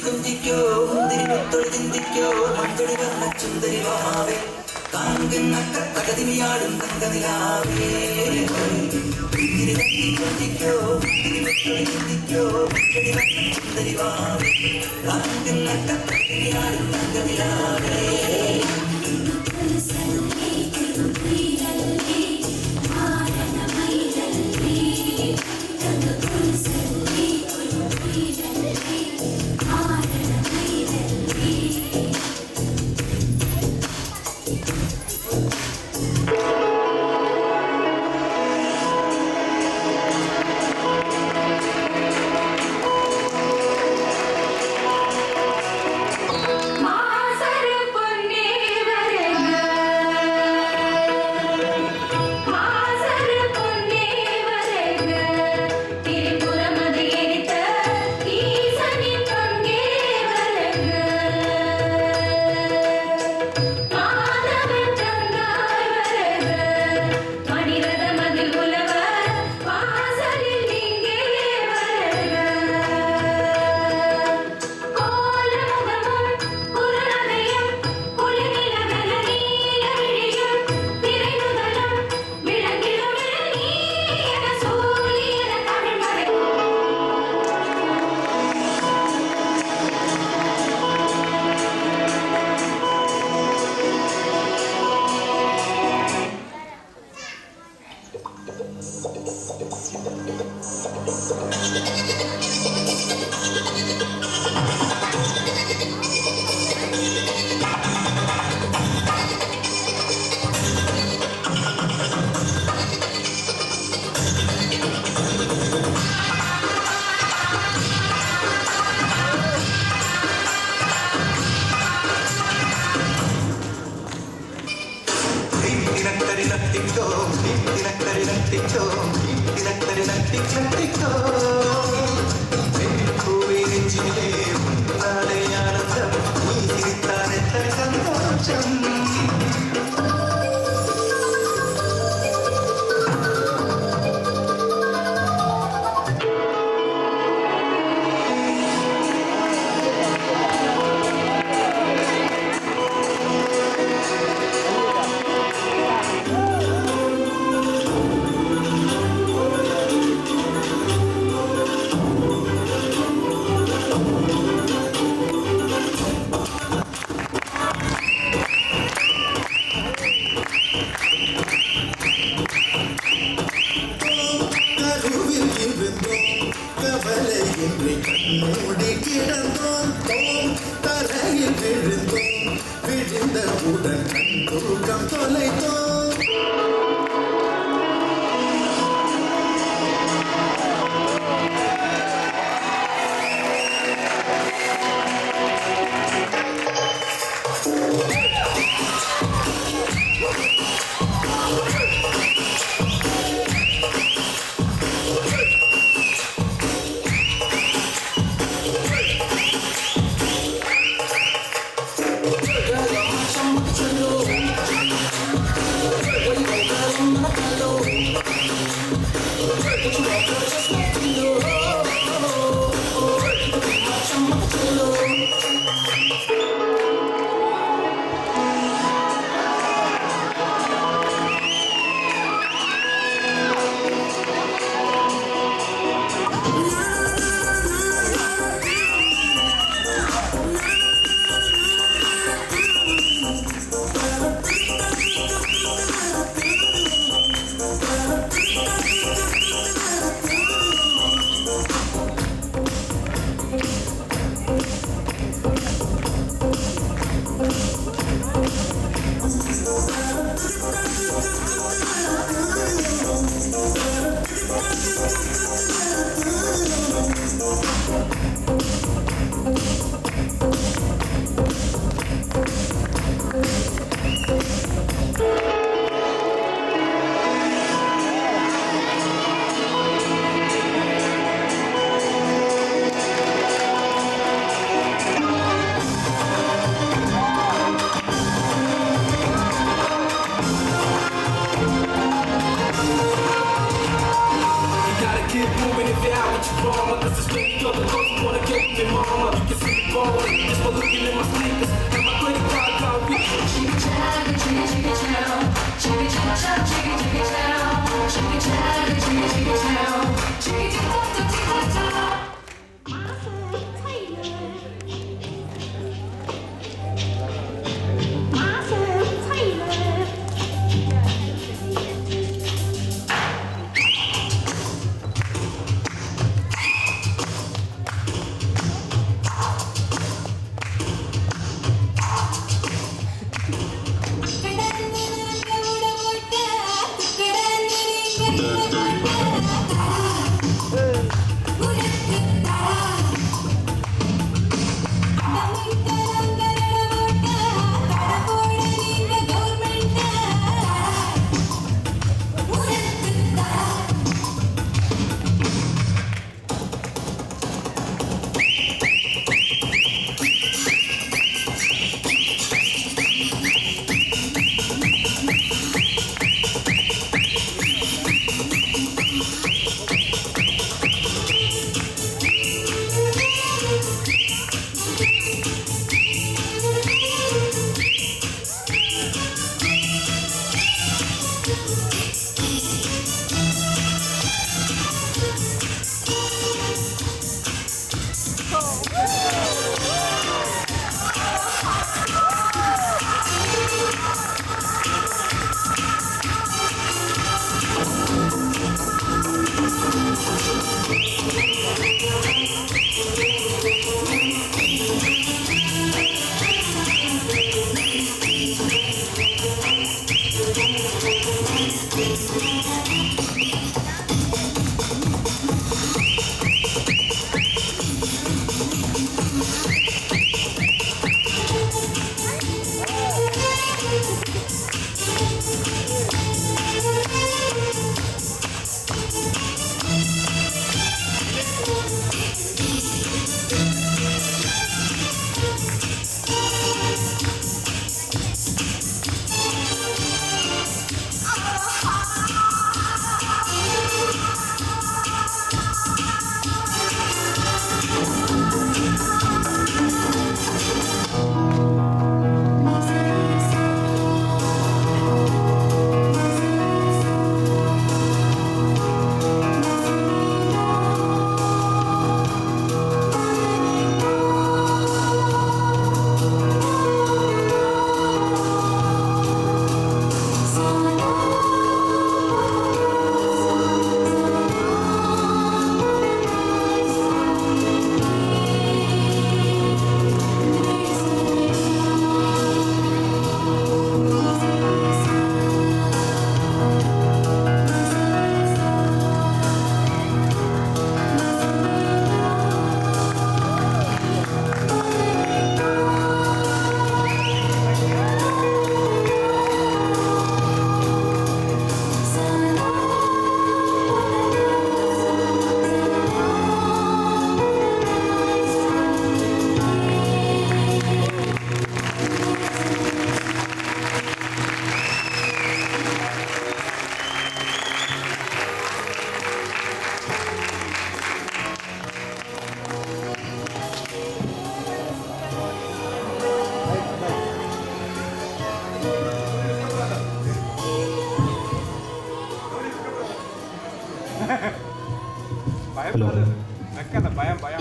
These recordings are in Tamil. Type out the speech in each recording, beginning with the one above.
കുഞ്ചിക്കോ മുന്തിരി മുത്തൊളി ചിന്തിക്കോ മഞ്ചടി വന്ന ചുന്ദരി വാവേ കാൺകുന്നക്ക തകതിരിയാടും തങ്കനിലാവേ മുന്തിരി തട്ടി കുഞ്ചിക്കോ മുന്തിരി മുത്തൊളി ചിന്തിക്കോ മഞ്ചടി വന്ന ചുന്ദരി വാവേ കാൺകുന്നക്ക തകതിരിയാടും തങ്കനിലാവേ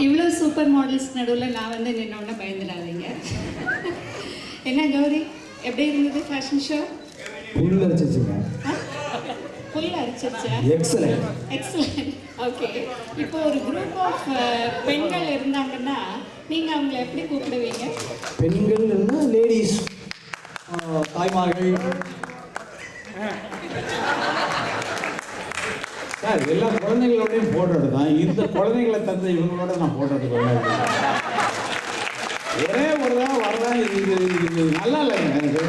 இவ்வளோ சூப்பர் மாடல்ஸ் நடுவில் நான் வந்து நின்னோடனே பயந்துடாதீங்க. என்ன கௌரி, எப்படி இருந்தது ஃபேஷன் ஷோ? புல் அரிச்சிருச்சுங்க. புல் அரிச்சிருச்சா? எக்ஸலென்ட். எக்ஸலென்ட். ஓகே, இப்போ ஒரு குரூப் ஆஃப் பெண்கள் இருந்தாங்கன்னா நீங்கள் அவங்கள எப்படி கூப்பிடுவீங்க? பெண்கள் இருந்தால் லேடிஸ், தாய்மார்கள். சார் எல்லா குழந்தைங்களோடையும் ஃபோட்டோ எடுத்தான். இந்த குழந்தைங்களை தந்த இவங்களோட நான் ஃபோட்டோ எடுத்துக்கொள்ள ஒரே ஒரு தான் வரதான். இது நல்லா இல்லைங்க. எனக்கு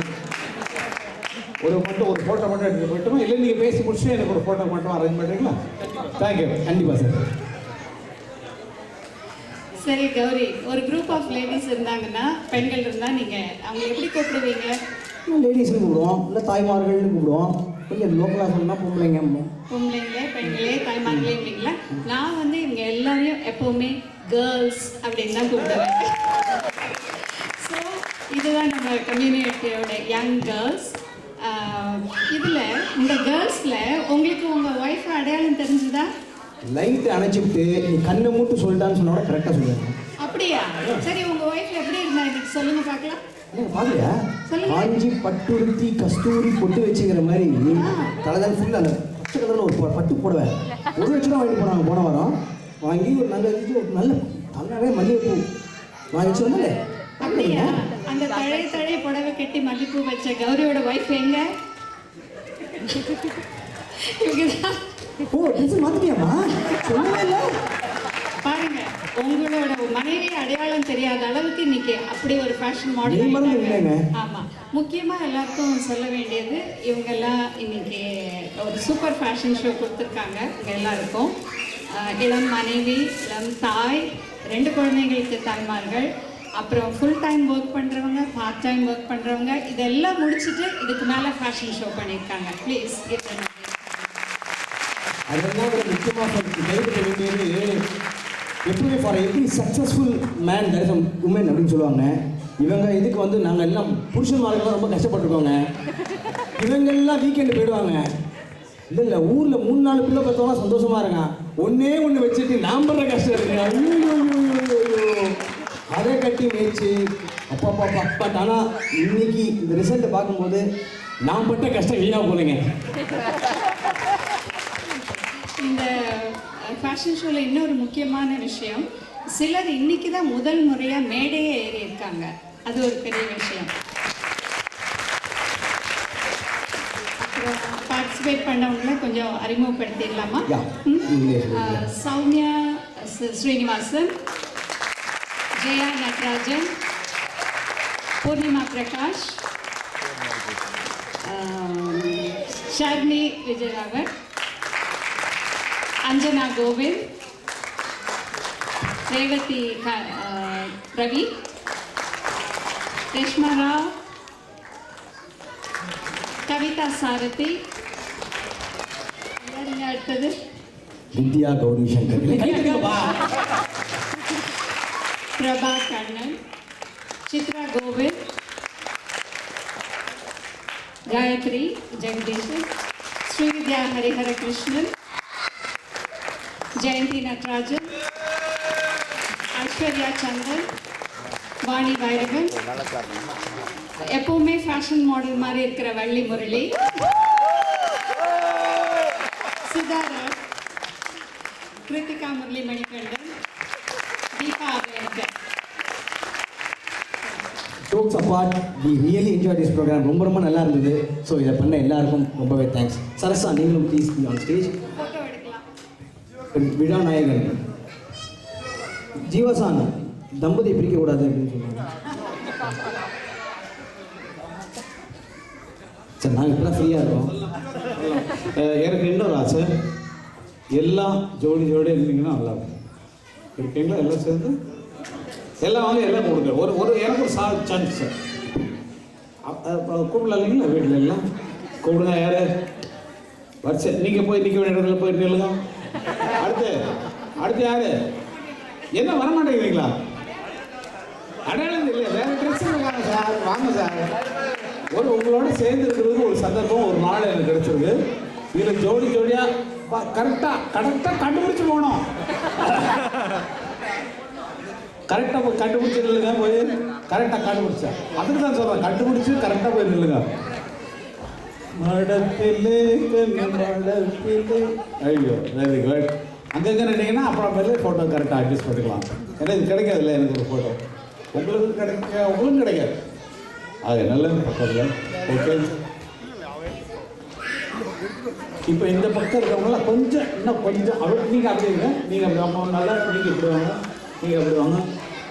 ஒரு ஃபோட்டோ மட்டும் எடுத்து போயிட்டோமா? இல்லை நீங்கள் பேசி முடிச்சுட்டு எனக்கு ஒரு ஃபோட்டோ மட்டும் அரேஞ்ச் பண்ணுறீங்களா? தேங்க்யூ. கண்டிப்பாக சார். சரி கௌரி, ஒரு குரூப் ஆஃப் லேடிஸ் இருந்தாங்கன்னா, பெண்கள் இருந்தால் நீங்கள் அவங்க எப்படி கூப்பிடுவீங்க? லேடிஸ்னு கூப்பிடுவோம், இல்லை தாய்மார்கள்னு கூப்பிடுவோம். கொஞ்சம் லோக்கலாக சொன்னால் பொம்பளைங்க, பெண்களே, தாய்மார்களே இல்லைங்களா? நான் வந்து இவங்க எல்லாரையும் எப்போவுமே கேர்ள்ஸ் அப்படின்னு தான் கூப்பிடுவேன். ஸோ இதுதான் நம்ம கம்யூனிட்டியோட யங் கேர்ள்ஸ். இதில் இந்த கேர்ள்ஸில் உங்களுக்கு உங்கள் ஒய்ஃப் அடையாளம் தெரிஞ்சுதா? லைட் அணைச்சிவிட்டு நீ கண்ணை மூட்டு சொல்லிட்டான்னு சொன்னா கரெக்டாக சொல்லுவாங்க. அப்படியா? சரி, உங்கள் ஒய்ஃப் எப்படி இருந்தா இன்னைக்கு சொல்லுங்க பார்க்கலாம். பாக்கலையா? காஞ்சி பட்டுடுத்தி கஸ்தூரி பொட்டு வச்சுக்கிற மாதிரி தலைதான் ஃபுல்லாக அந்த பச்சை கலரில் ஒரு பட்டு போடுவேன். 1 லட்சம் ரூபா வாங்கிட்டு போனாங்க போன வாரம். வாங்கி ஒரு நல்ல நல்லாவே மல்லிகைப்பூ வாங்கிச்சு வந்தாலே. அப்படியா? அந்த தழை புடவை கட்டி மல்லிப்பூ வச்ச கௌரியோட ஒய்ஃப் எங்க? இவங்கதான். ஓ, ட்ரெஸ் மாத்திட்டியாமா? சொல்லவே இல்லை. பாருங்க, உங்களோட மனைவி அடையாளம் தெரியாத அளவுக்கு இன்னைக்கு அப்படி ஒரு ஃபேஷன் மாடல். ஆமா, முக்கியமா எல்லாருக்கும் சொல்ல வேண்டியது, இவங்கெல்லாம் இன்னைக்கு ஒரு சூப்பர் ஃபேஷன் ஷோ கொடுத்துருக்காங்க. இவங்க எல்லாருக்கும் இளம் மனைவி, இளம் தாய், 2 குழந்தைங்களுக்கு தாய்மார்கள், அப்புறம் ஃபுல் டைம் ஒர்க் பண்ணுறவங்க, பார்ட் டைம் ஒர்க் பண்ணுறவங்க, இதெல்லாம் முடிச்சுட்டு இதுக்கு மேலே ஃபேஷன் ஷோ பண்ணியிருக்காங்க. ப்ளீஸ். அதெல்லாம் ஒரு முக்கியமாக கைவிட வேண்டியது எப்பவுமே for every successful man there is a woman அப்படின்னு சொல்லுவாங்க. இவங்க இதுக்கு வந்து நாங்கள் எல்லாம் புருஷன்மார்கள்லாம் ரொம்ப கஷ்டப்பட்டுருக்கோங்க. இவங்கெல்லாம் வீக்கெண்டு போயிடுவாங்க. இல்லை ஊரில் 3-4 பிள்ளை பார்த்தோம்னா சந்தோஷமாக இருக்கான். ஒன்றே ஒன்று வச்சுட்டு நான் படுற கஷ்டம் இருக்குங்க. அதை கட்டி மேய்ச்சி அப்பா. பட் ஆனால் இன்னைக்கு இந்த ரிசல்ட்டை பார்க்கும்போது நான் பட்ட கஷ்டம் வீணாக போகிறேங்க. இந்த ஃபேஷன் ஷோவில் இன்னொரு முக்கியமான விஷயம், சிலர் இன்னைக்கு தான் முதல் முறையாக மேடையே ஏறி இருக்காங்க. அது ஒரு பெரிய விஷயம். அப்புறம் பார்ட்டிசிபேட் பண்ணவங்கள கொஞ்சம் அறிமுகப்படுத்திடலாமா? சௌமியா ஸ்ரீனிவாசன், ஜெயா நட்ராஜன், பூர்ணிமா பிரகாஷ், ஷர்மி விஜயராகவன், अंजना गोविंद, रेवती रवि, रेश्मा राव, कविता सारथी, विद्या गौरी शंकर, प्रभा कन्नन, चित्रा गोविंद, गायत्री जगदीश, श्रीविद्या हरिहर कृष्णन, जयंती नटराजन, ऐश्वर्या चंदन, वाणी भैरवन, எப்பவுமே ஃபேஷன் மாடல் மாதிரி இருக்கிற Valli Murali, சிதாராஜ், Kiruthika Murali Manikandan, Deepa Abhyankar. Jokes apart, we really enjoyed this program. ரொம்ப நல்லா இருந்தது. ஸோ இதை பண்ண எல்லாருக்கும் ரொம்பவே தேங்க்ஸ். சரசா, நீங்களும் please be on stage. Photo எடுக்கலாம். விழாநாயகன் ஜீவசான் தம்பதி பிரிக்கக்கூடாது அப்படின்னு சொல்லுவாங்க. சரி, நாங்கள் இப்போ தான் ஃப்ரீயாக இருக்கோம். எனக்கு இன்னொரு ஆசை, எல்லாம் ஜோடி இருந்தீங்கன்னா நல்லா இருக்கும். இருக்கீங்களா? எல்லாம் சேர்ந்து எல்லாம் வாங்க, எல்லாம் கொடுங்க. ஒரு எனக்கு ஒரு சான்ஸ் கூப்பிடல இல்லைங்களா? வீட்டில் எல்லாம் கூப்பிடுங்க. யார் வரிசை நீங்கள் போய் நிற்க வேண்டிய இடத்துல போய் நில்லுங்க. அடுத்து யாரு? என்ன வர மாட்டேங்கிறீங்களா? அடையாளம் இல்லையா? வேற ட்ரெஸ் இருக்காங்க சார், வாங்க சார். உங்களோட சேர்ந்து இருக்கிறது ஒரு சந்தர்ப்பம், ஒரு நாள் எனக்கு கிடைச்சிருக்கு. இதில் ஜோடியா கரெக்டாக கண்டுபிடிச்சு போகணும். கரெக்டாக கண்டுபிடிச்சி நில்லுங்க. போய் கரெக்டாக கண்டுபிடிச்சா, அதுக்கு தான் சொல்கிறேன், கண்டுபிடிச்சி கரெக்டாக போய் நில்லுங்க. மடத்திலே ஐயோ, வெரி குட். அங்கங்கே நின்றீங்கன்னா அப்புறம் மேலே ஃபோட்டோ கரெக்டாக அட்ஜஸ்ட் பண்ணிக்கலாம். ஏன்னா இது கிடைக்காதுல்ல எனக்கு ஒரு ஃபோட்டோ. உங்களுக்கும் கிடைக்காது. அது நல்லது பக்கத்தில். ஓகே, இப்போ இந்த பக்கம் இருக்கிறவங்களாம் இன்னும் கொஞ்சம் நீங்கள் அப்படி இருங்க. நீங்கள் அப்படி அம்மா நல்லா, நீங்கள் இப்படி வாங்க, நீங்கள் அப்படி வாங்க.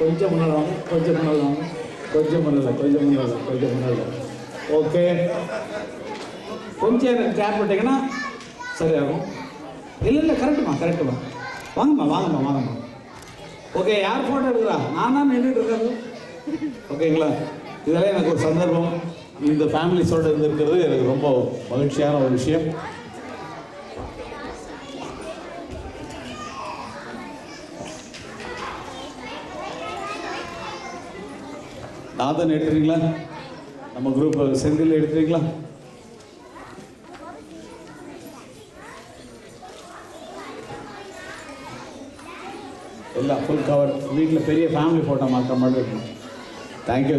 கொஞ்சம் முன்னால் வாங்க, கொஞ்சம் முன்னால். ஓகே, கொஞ்சம் எனக்கு கேப் விட்டிங்கன்னா சரியாகும். இல்லை கரெக்டுமா. வாங்கம்மா. ஓகே, யார் ஃபோட்டோ எடுக்கிறா? நான் தான் நின்றுட்டு இருக்காரு. ஓகேங்களா? இதெல்லாம் எனக்கு ஒரு சந்தர்ப்பம். இந்த ஃபேமிலிஸோடு இருக்கிறது எனக்கு ரொம்ப மகிழ்ச்சியான ஒரு விஷயம். நாதன் எடுத்துறீங்களா? நம்ம குரூப் செந்தில் எடுத்துறீங்களா? எல்லாம் ஃபுல் கவர். வீட்டில் பெரிய ஃபேமிலி ஃபோட்டோ மாற்ற மாதிரி இருக்கும். தேங்க்யூ.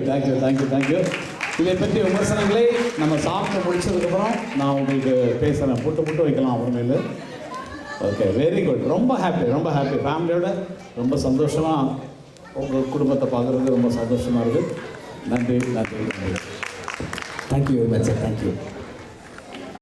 இதை பற்றி விமர்சனங்களை நம்ம சாப்பிட்டு முடிச்சதுக்கப்புறம் நான் உங்களுக்கு பேசுகிறேன். புட்டு வைக்கலாம் அப்புறமேலு. Okay, very good. ரொம்ப ஹாப்பி. ஃபேமிலியோட ரொம்ப சந்தோஷமாக உங்கள் குடும்பத்தை பார்க்குறது ரொம்ப சந்தோஷமாக இருக்குது. நன்றி. Thank you very much sir. Thank you.